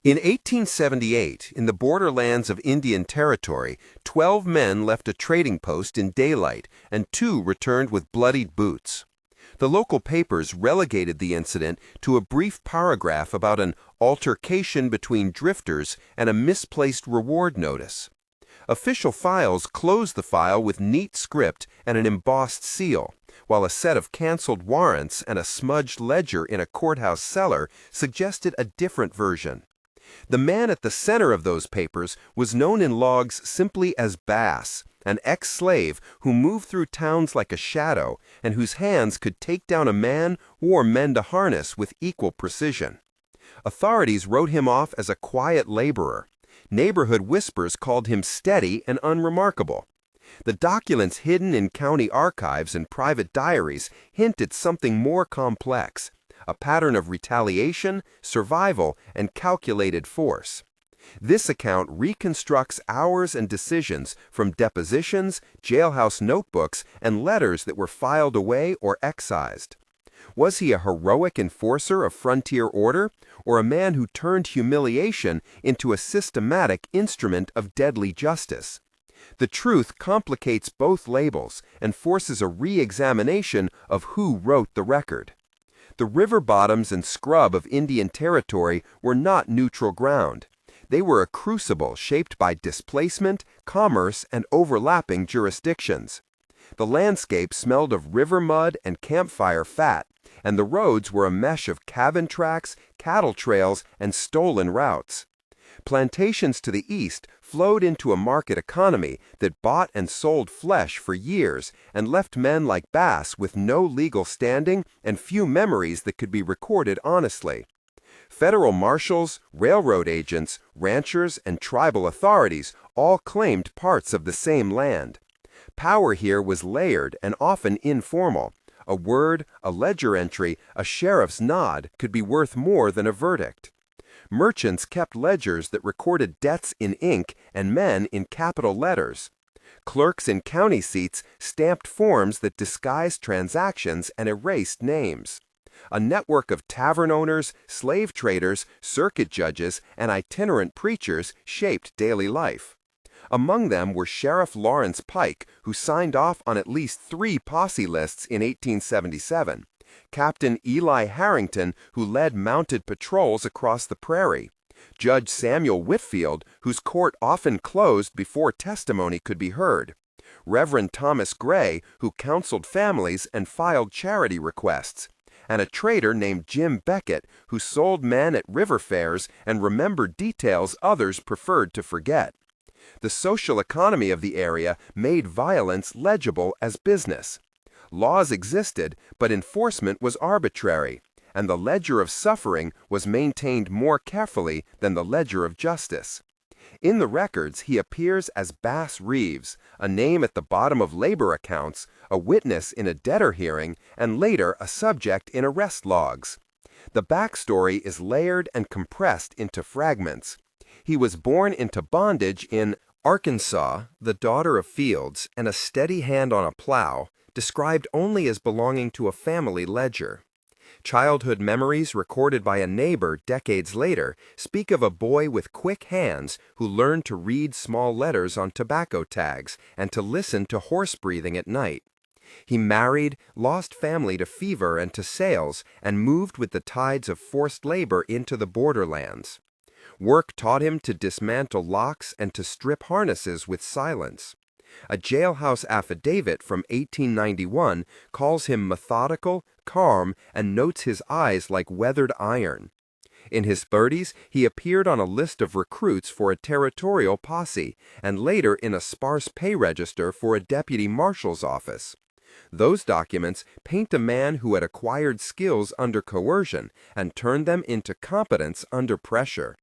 In 1878, in the borderlands of Indian Territory, 12 men left a trading post in daylight, and 2 returned with bloodied boots. The local papers relegated the incident to a brief paragraph about an altercation between drifters and a misplaced reward notice. Official files closed the file with neat script and an embossed seal, while a set of canceled warrants and a smudged ledger in a courthouse cellar suggested a different version. The man at the center of those papers was known in logs simply as Bass, an ex-slave who moved through towns like a shadow and whose hands could take down a man or mend a harness with equal precision. Authorities wrote him off as a quiet laborer. Neighborhood whispers called him steady and unremarkable. The documents hidden in county archives and private diaries hint at something more complex, a pattern of retaliation, survival, and calculated force. This account reconstructs hours and decisions from depositions, jailhouse notebooks, and letters that were filed away or excised. Was he a heroic enforcer of frontier order, or a man who turned humiliation into a systematic instrument of deadly justice? The truth complicates both labels and forces a re-examination of who wrote the record. The river bottoms and scrub of Indian Territory were not neutral ground. They were a crucible shaped by displacement, commerce, and overlapping jurisdictions. The landscape smelled of river mud and campfire fat, and the roads were a mesh of cabin tracks, cattle trails, and stolen routes. Plantations to the east flowed into a market economy that bought and sold flesh for years and left men like Bass with no legal standing and few memories that could be recorded honestly. Federal marshals, railroad agents, ranchers, and tribal authorities all claimed parts of the same land. Power here was layered and often informal. A word, a ledger entry, a sheriff's nod could be worth more than a verdict. Merchants kept ledgers that recorded debts in ink and men in capital letters. Clerks in county seats stamped forms that disguised transactions and erased names. A network of tavern owners, slave traders, circuit judges, and itinerant preachers shaped daily life. Among them were Sheriff Lawrence Pike, who signed off on at least 3 posse lists in 1877, Captain Eli Harrington, who led mounted patrols across the prairie, Judge Samuel Whitfield, whose court often closed before testimony could be heard, Reverend Thomas Gray, who counseled families and filed charity requests, and a trader named Jim Beckett, who sold men at river fairs and remembered details others preferred to forget. The social economy of the area made violence legible as business. Laws existed, but enforcement was arbitrary, and the ledger of suffering was maintained more carefully than the ledger of justice. In the records, he appears as Bass Reeves, a name at the bottom of labor accounts, a witness in a debtor hearing, and later a subject in arrest logs. The backstory is layered and compressed into fragments. He was born into bondage in Arkansas, the daughter of fields, and a steady hand on a plow, described only as belonging to a family ledger. Childhood memories recorded by a neighbor decades later speak of a boy with quick hands who learned to read small letters on tobacco tags and to listen to horse breathing at night. He married, lost family to fever and to sales, and moved with the tides of forced labor into the borderlands. Work taught him to dismantle locks and to strip harnesses with silence. A jailhouse affidavit from 1891 calls him methodical, calm, and notes his eyes like weathered iron. In his 30s, he appeared on a list of recruits for a territorial posse, and later in a sparse pay register for a deputy marshal's office. Those documents paint a man who had acquired skills under coercion and turned them into competence under pressure.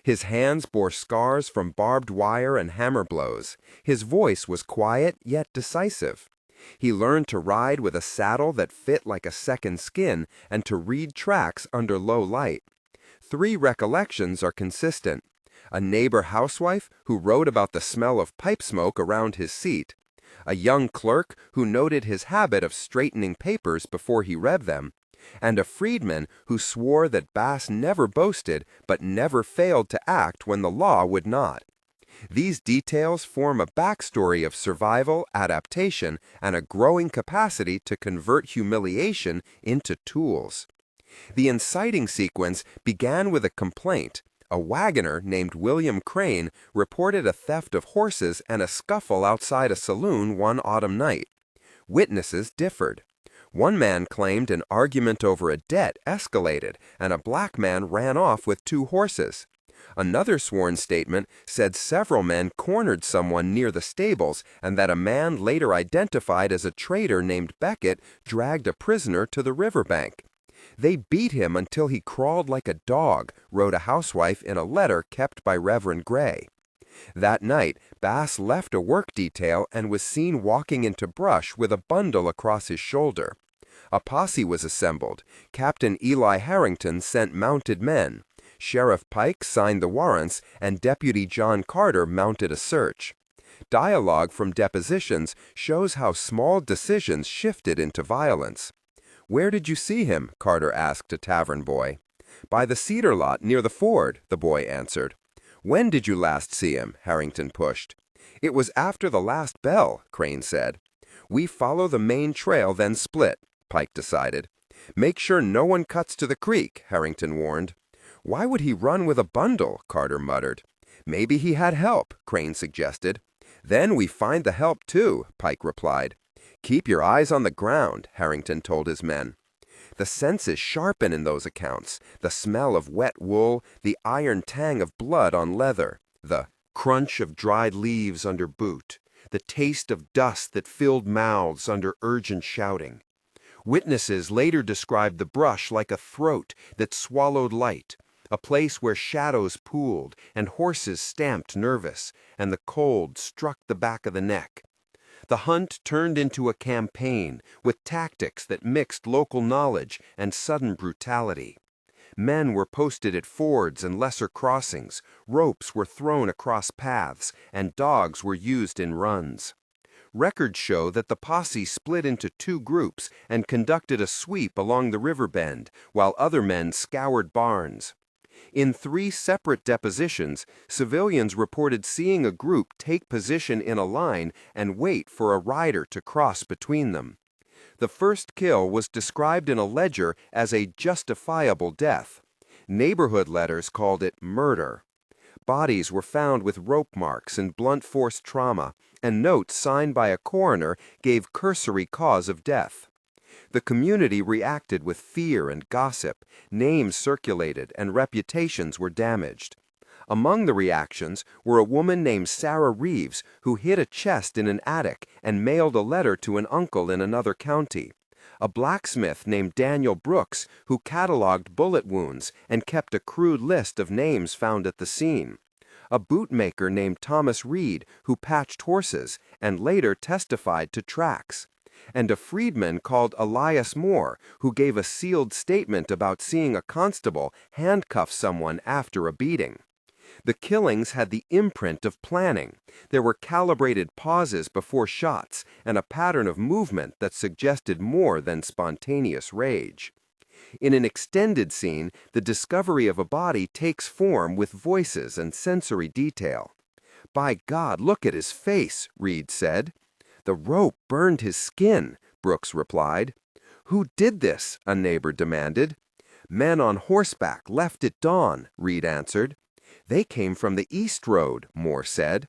His hands bore scars from barbed wire and hammer blows. His voice was quiet yet decisive. He learned to ride with a saddle that fit like a second skin and to read tracks under low light. 3 recollections are consistent: a neighbor housewife who wrote about the smell of pipe smoke around his seat, a young clerk who noted his habit of straightening papers before he read them, and a freedman who swore that Bass never boasted but never failed to act when the law would not. These details form a backstory of survival, adaptation, and a growing capacity to convert humiliation into tools. The inciting sequence began with a complaint. A wagoner named William Crane reported a theft of horses and a scuffle outside a saloon one autumn night. Witnesses differed. One man claimed an argument over a debt escalated and a black man ran off with 2 horses. Another sworn statement said several men cornered someone near the stables and that a man later identified as a trader named Beckett dragged a prisoner to the riverbank. They beat him until he crawled like a dog, wrote a housewife in a letter kept by Reverend Gray. That night, Bass left a work detail and was seen walking into brush with a bundle across his shoulder. A posse was assembled. Captain Eli Harrington sent mounted men. Sheriff Pike signed the warrants, and Deputy John Carter mounted a search. Dialogue from depositions shows how small decisions shifted into violence. "Where did you see him?" Carter asked a tavern boy. "By the cedar lot near the ford," the boy answered. "When did you last see him?" Harrington pushed. "It was after the last bell," Crane said. "We follow the main trail, then split," Pike decided. "Make sure no one cuts to the creek," Harrington warned. "Why would he run with a bundle?" Carter muttered. "Maybe he had help," Crane suggested. "Then we find the help too," Pike replied. "Keep your eyes on the ground," Harrington told his men. The senses sharpen in those accounts, the smell of wet wool, the iron tang of blood on leather, the crunch of dried leaves under boot, the taste of dust that filled mouths under urgent shouting. Witnesses later described the brush like a throat that swallowed light, a place where shadows pooled and horses stamped nervous, and the cold struck the back of the neck. The hunt turned into a campaign with tactics that mixed local knowledge and sudden brutality. Men were posted at fords and lesser crossings, ropes were thrown across paths, and dogs were used in runs. Records show that the posse split into 2 groups and conducted a sweep along the river bend, while other men scoured barns. In 3 separate depositions, civilians reported seeing a group take position in a line and wait for a rider to cross between them. The first kill was described in a ledger as a justifiable death. Neighborhood letters called it murder. Bodies were found with rope marks and blunt force trauma, and notes signed by a coroner gave cursory cause of death. The community reacted with fear and gossip, names circulated, and reputations were damaged. Among the reactions were a woman named Sarah Reeves who hid a chest in an attic and mailed a letter to an uncle in another county, a blacksmith named Daniel Brooks who cataloged bullet wounds and kept a crude list of names found at the scene, a bootmaker named Thomas Reed who patched horses and later testified to tracks, and a freedman called Elias Moore who gave a sealed statement about seeing a constable handcuff someone after a beating. The killings had the imprint of planning. There were calibrated pauses before shots and a pattern of movement that suggested more than spontaneous rage. In an extended scene, the discovery of a body takes form with voices and sensory detail. "By God, look at his face," Reed said. "The rope burned his skin," Brooks replied. "Who did this?" a neighbor demanded. "Men on horseback left at dawn," Reed answered. "They came from the East Road," Moore said.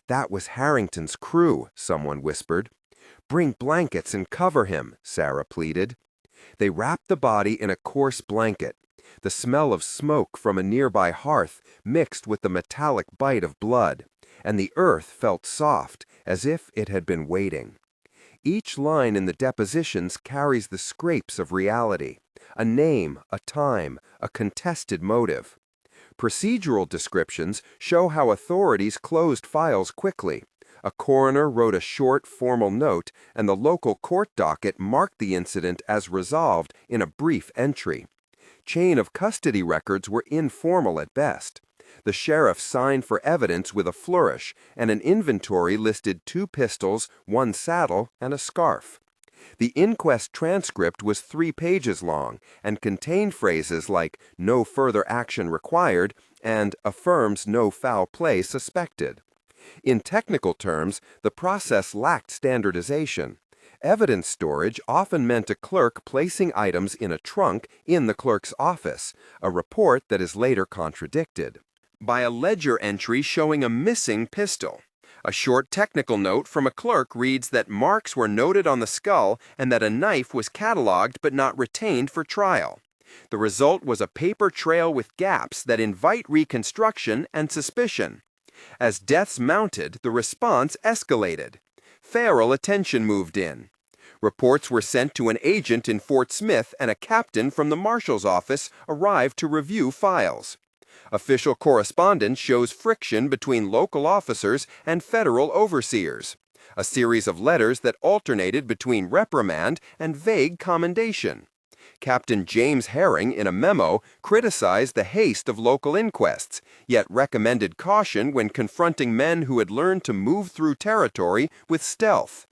"That was Harrington's crew," someone whispered. "Bring blankets and cover him," Sarah pleaded. They wrapped the body in a coarse blanket. The smell of smoke from a nearby hearth mixed with the metallic bite of blood, and the earth felt soft, as if it had been waiting. Each line in the depositions carries the scrapes of reality, a name, a time, a contested motive. Procedural descriptions show how authorities closed files quickly. A coroner wrote a short, formal note, and the local court docket marked the incident as resolved in a brief entry. Chain of custody records were informal at best. The sheriff signed for evidence with a flourish, and an inventory listed 2 pistols, 1 saddle, and a scarf. The inquest transcript was 3 pages long and contained phrases like "no further action required" and "affirms no foul play suspected." In technical terms, the process lacked standardization. Evidence storage often meant a clerk placing items in a trunk in the clerk's office, a report that is later contradicted by a ledger entry showing a missing pistol. A short technical note from a clerk reads that marks were noted on the skull and that a knife was cataloged but not retained for trial. The result was a paper trail with gaps that invite reconstruction and suspicion. As deaths mounted, the response escalated. Feral attention moved in. Reports were sent to an agent in Fort Smith, and a captain from the Marshal's office arrived to review files. Official correspondence shows friction between local officers and federal overseers, a series of letters that alternated between reprimand and vague commendation. Captain James Herring, in a memo, criticized the haste of local inquests, yet recommended caution when confronting men who had learned to move through territory with stealth.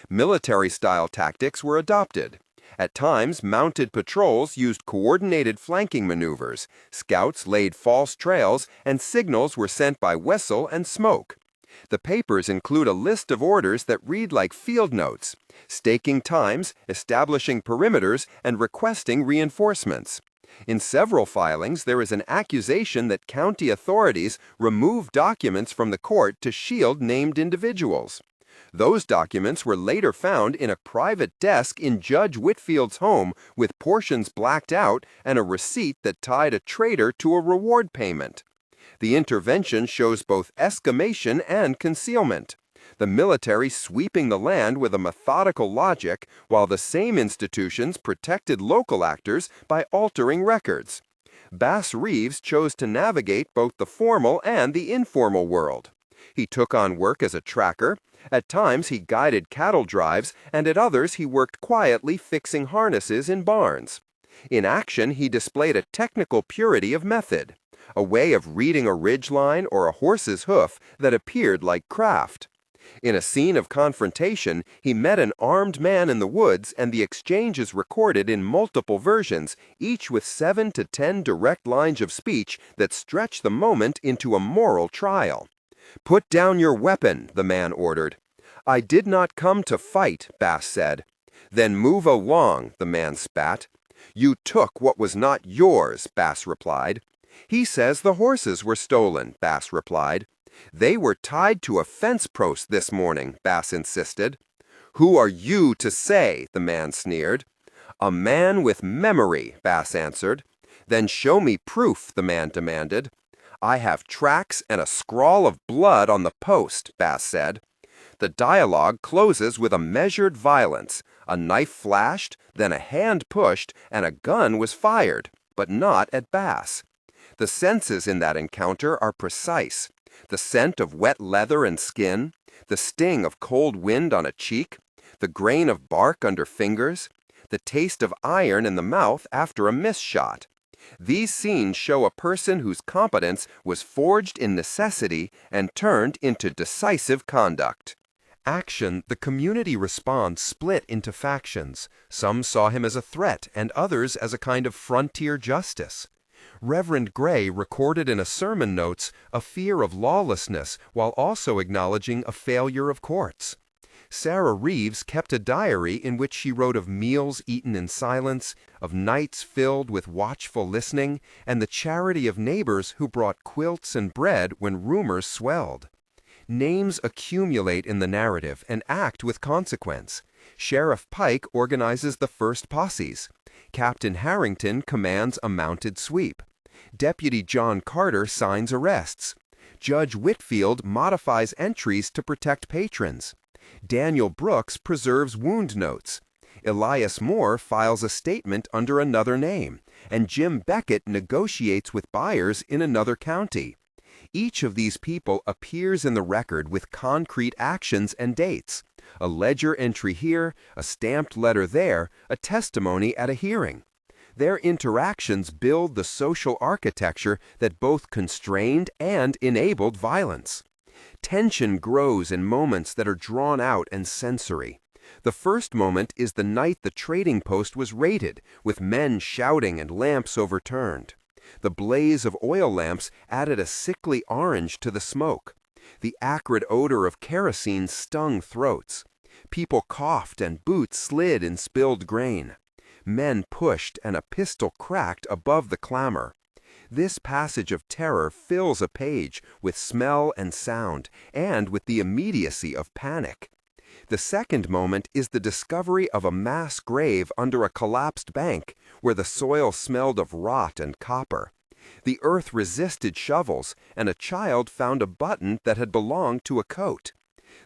Military-style tactics were adopted. At times, mounted patrols used coordinated flanking maneuvers, scouts laid false trails, and signals were sent by whistle and smoke. The papers include a list of orders that read like field notes, staking times, establishing perimeters, and requesting reinforcements. In several filings, there is an accusation that county authorities removed documents from the court to shield named individuals. Those documents were later found in a private desk in Judge Whitfield's home with portions blacked out and a receipt that tied a traitor to a reward payment. The intervention shows both escalation and concealment, the military sweeping the land with a methodical logic, while the same institutions protected local actors by altering records. Bass Reeves chose to navigate both the formal and the informal world. He took on work as a tracker. At times he guided cattle drives, and at others he worked quietly fixing harnesses in barns. In action, he displayed a technical purity of method, a way of reading a ridgeline or a horse's hoof that appeared like craft. In a scene of confrontation, he met an armed man in the woods, and the exchange is recorded in multiple versions, each with 7 to 10 direct lines of speech that stretch the moment into a moral trial. "Put down your weapon," the man ordered. "I did not come to fight," Bass said. "Then move along," the man spat. "You took what was not yours," Bass replied. "He says the horses were stolen," Bass replied. "They were tied to a fence post this morning," Bass insisted. "Who are you to say?" the man sneered. "A man with memory," Bass answered. "Then show me proof," the man demanded. "I have tracks and a scrawl of blood on the post," Bass said. The dialogue closes with a measured violence. A knife flashed, then a hand pushed, and a gun was fired, but not at Bass. The senses in that encounter are precise. The scent of wet leather and skin, the sting of cold wind on a cheek, the grain of bark under fingers, the taste of iron in the mouth after a miss shot. These scenes show a person whose competence was forged in necessity and turned into decisive conduct. Action, the community response split into factions. Some saw him as a threat and others as a kind of frontier justice. Reverend Gray recorded in a sermon notes a fear of lawlessness while also acknowledging a failure of courts. Sarah Reeves kept a diary in which she wrote of meals eaten in silence, of nights filled with watchful listening, and the charity of neighbors who brought quilts and bread when rumors swelled. Names accumulate in the narrative and act with consequence. Sheriff Pike organizes the first posses. Captain Harrington commands a mounted sweep. Deputy John Carter signs arrests. Judge Whitfield modifies entries to protect patrons. Daniel Brooks preserves wound notes. Elias Moore files a statement under another name, and Jim Beckett negotiates with buyers in another county. Each of these people appears in the record with concrete actions and dates. A ledger entry here, a stamped letter there, a testimony at a hearing. Their interactions build the social architecture that both constrained and enabled violence. Tension grows in moments that are drawn out and sensory. The first moment is the night the trading post was raided, with men shouting and lamps overturned. The blaze of oil lamps added a sickly orange to the smoke. The acrid odor of kerosene stung throats. People coughed and boots slid in spilled grain. Men pushed and a pistol cracked above the clamor. This passage of terror fills a page with smell and sound, and with the immediacy of panic. The second moment is the discovery of a mass grave under a collapsed bank, where the soil smelled of rot and copper. The earth resisted shovels, and a child found a button that had belonged to a coat.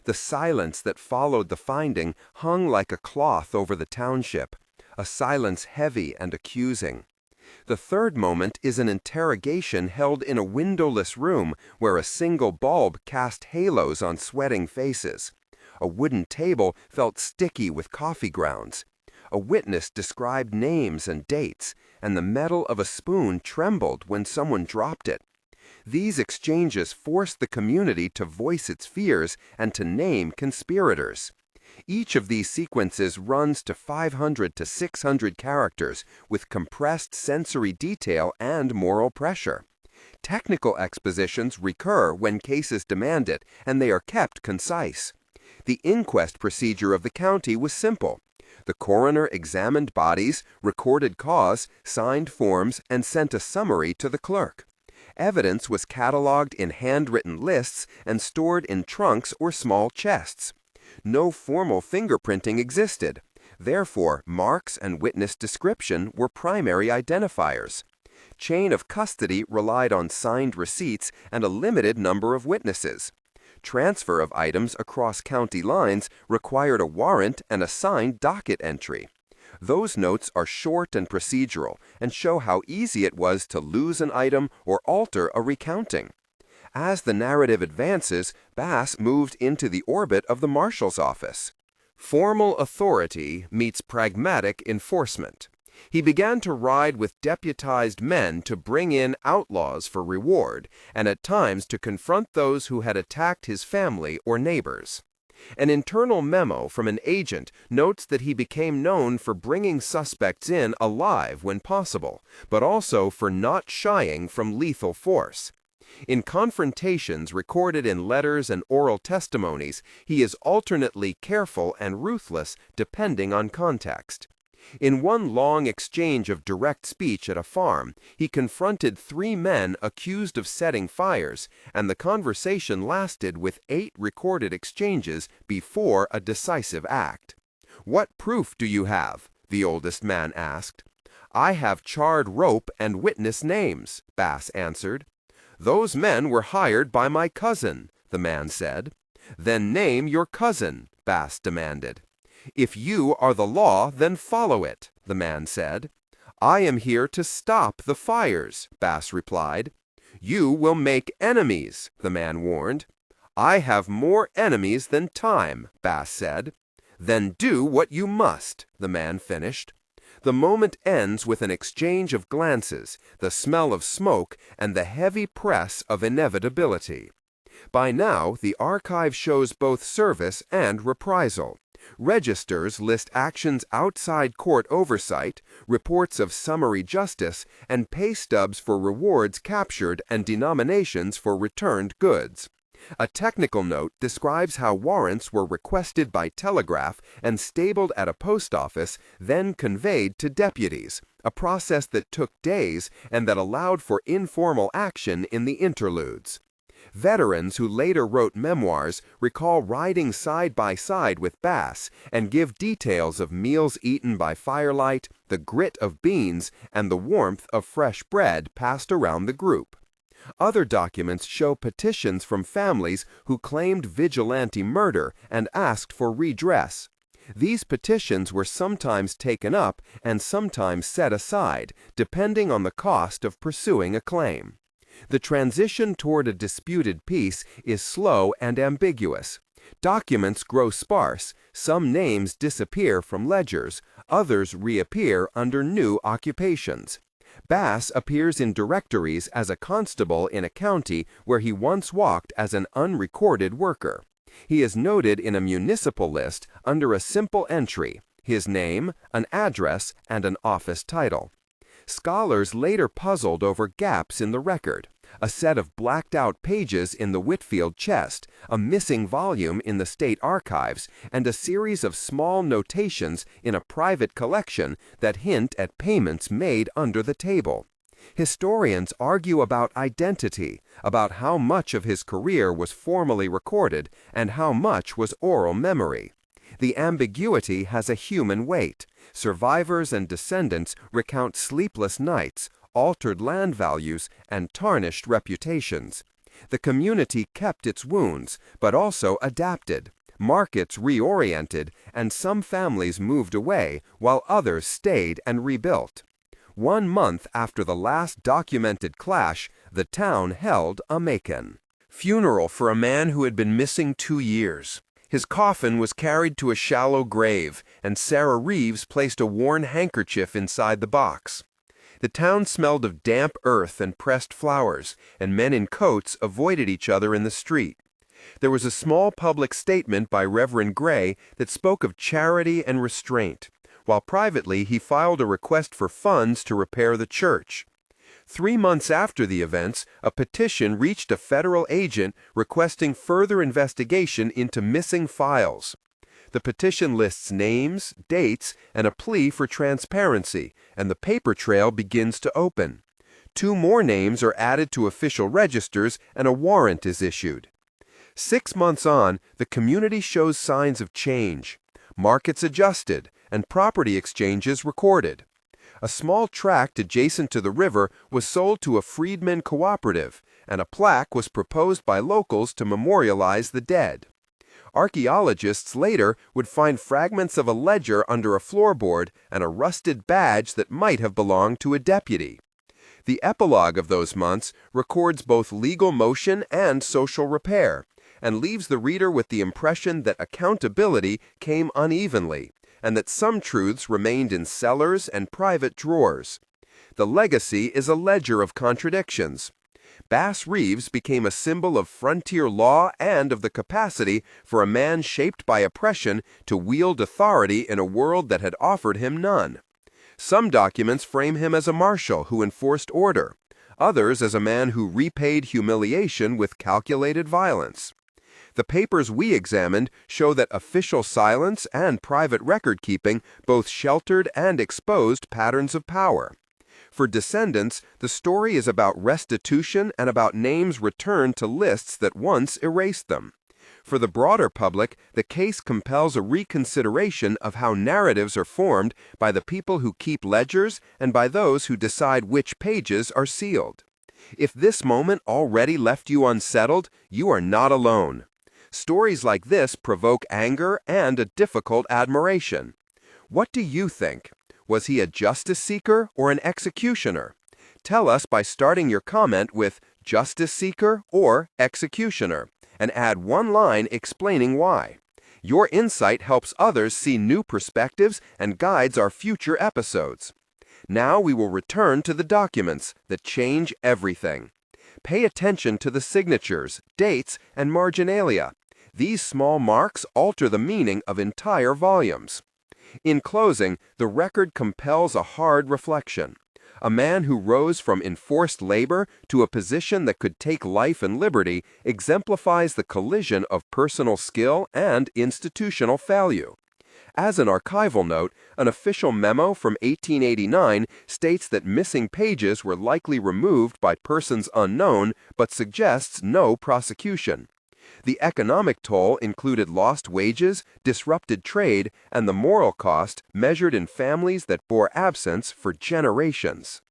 The silence that followed the finding hung like a cloth over the township, a silence heavy and accusing. The third moment is an interrogation held in a windowless room where a single bulb cast halos on sweating faces. A wooden table felt sticky with coffee grounds. A witness described names and dates, and the metal of a spoon trembled when someone dropped it. These exchanges forced the community to voice its fears and to name conspirators. Each of these sequences runs to 500 to 600 characters with compressed sensory detail and moral pressure. Technical expositions recur when cases demand it, and they are kept concise. The inquest procedure of the county was simple. The coroner examined bodies, recorded cause, signed forms, and sent a summary to the clerk. Evidence was cataloged in handwritten lists and stored in trunks or small chests. No formal fingerprinting existed. Therefore, marks and witness description were primary identifiers. Chain of custody relied on signed receipts and a limited number of witnesses. Transfer of items across county lines required a warrant and a signed docket entry. Those notes are short and procedural and show how easy it was to lose an item or alter a recounting. As the narrative advances, Bass moved into the orbit of the Marshal's office. Formal authority meets pragmatic enforcement. He began to ride with deputized men to bring in outlaws for reward, and at times to confront those who had attacked his family or neighbors. An internal memo from an agent notes that he became known for bringing suspects in alive when possible, but also for not shying from lethal force. In confrontations recorded in letters and oral testimonies, he is alternately careful and ruthless depending on context. In one long exchange of direct speech at a farm, he confronted 3 men accused of setting fires, and the conversation lasted with 8 recorded exchanges before a decisive act. "What proof do you have?" the oldest man asked. "I have charred rope and witness names," Bass answered. "Those men were hired by my cousin," the man said. "Then name your cousin," Bass demanded. "If you are the law, then follow it," the man said. "I am here to stop the fires," Bass replied. "You will make enemies," the man warned. "I have more enemies than time," Bass said. "Then do what you must," the man finished. The moment ends with an exchange of glances, the smell of smoke, and the heavy press of inevitability. By now, the archive shows both service and reprisal. Registers list actions outside court oversight, reports of summary justice, and pay stubs for rewards captured and denominations for returned goods. A technical note describes how warrants were requested by telegraph and stabled at a post office, then conveyed to deputies, a process that took days and that allowed for informal action in the interludes. Veterans who later wrote memoirs recall riding side by side with Bass and give details of meals eaten by firelight, the grit of beans, and the warmth of fresh bread passed around the group. Other documents show petitions from families who claimed vigilante murder and asked for redress. These petitions were sometimes taken up and sometimes set aside, depending on the cost of pursuing a claim. The transition toward a disputed peace is slow and ambiguous. Documents grow sparse, some names disappear from ledgers, others reappear under new occupations. Bass appears in directories as a constable in a county where he once walked as an unrecorded worker. He is noted in a municipal list under a simple entry, his name, an address, and an office title. Scholars later puzzled over gaps in the record, a set of blacked-out pages in the Whitfield chest, a missing volume in the state archives, and a series of small notations in a private collection that hint at payments made under the table. Historians argue about identity, about how much of his career was formally recorded and how much was oral memory. The ambiguity has a human weight. Survivors and descendants recount sleepless nights, altered land values, and tarnished reputations. The community kept its wounds, but also adapted. Markets reoriented, and some families moved away, while others stayed and rebuilt. 1 month after the last documented clash, the town held a Macon funeral for a man who had been missing 2 years. His coffin was carried to a shallow grave, and Sarah Reeves placed a worn handkerchief inside the box. The town smelled of damp earth and pressed flowers, and men in coats avoided each other in the street. There was a small public statement by Reverend Gray that spoke of charity and restraint, while privately he filed a request for funds to repair the church. 3 months after the events, a petition reached a federal agent requesting further investigation into missing files. The petition lists names, dates, and a plea for transparency, and the paper trail begins to open. 2 more names are added to official registers, and a warrant is issued. 6 months on, the community shows signs of change. Markets adjusted, and property exchanges recorded. A small tract adjacent to the river was sold to a freedmen cooperative, and a plaque was proposed by locals to memorialize the dead. Archaeologists later would find fragments of a ledger under a floorboard and a rusted badge that might have belonged to a deputy. The epilogue of those months records both legal motion and social repair, and leaves the reader with the impression that accountability came unevenly, and that some truths remained in cellars and private drawers. The legacy is a ledger of contradictions. Bass Reeves became a symbol of frontier law and of the capacity for a man shaped by oppression to wield authority in a world that had offered him none. Some documents frame him as a marshal who enforced order, others as a man who repaid humiliation with calculated violence. The papers we examined show that official silence and private record-keeping both sheltered and exposed patterns of power. For descendants, the story is about restitution and about names returned to lists that once erased them. For the broader public, the case compels a reconsideration of how narratives are formed by the people who keep ledgers and by those who decide which pages are sealed. If this moment already left you unsettled, you are not alone. Stories like this provoke anger and a difficult admiration. What do you think? Was he a justice seeker or an executioner? Tell us by starting your comment with justice seeker or executioner, and add 1 line explaining why. Your insight helps others see new perspectives and guides our future episodes. Now we will return to the documents that change everything. Pay attention to the signatures, dates, and marginalia. These small marks alter the meaning of entire volumes. In closing, the record compels a hard reflection. A man who rose from enforced labor to a position that could take life and liberty exemplifies the collision of personal skill and institutional failure. As an archival note, an official memo from 1889 states that missing pages were likely removed by persons unknown, but suggests no prosecution. The economic toll included lost wages, disrupted trade, and the moral cost measured in families that bore absence for generations.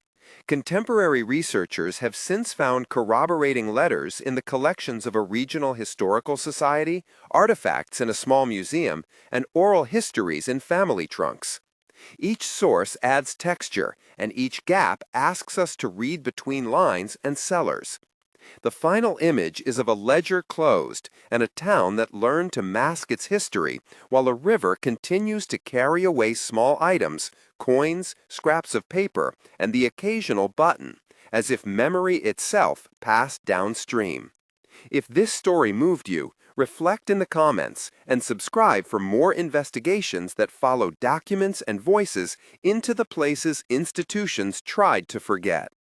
Contemporary researchers have since found corroborating letters in the collections of a regional historical society, artifacts in a small museum, and oral histories in family trunks. Each source adds texture, and each gap asks us to read between lines and cellars. The final image is of a ledger closed and a town that learned to mask its history while a river continues to carry away small items, coins, scraps of paper, and the occasional button, as if memory itself passed downstream. If this story moved you, Reflect in the comments and subscribe for more investigations that follow documents and voices into the places institutions tried to forget.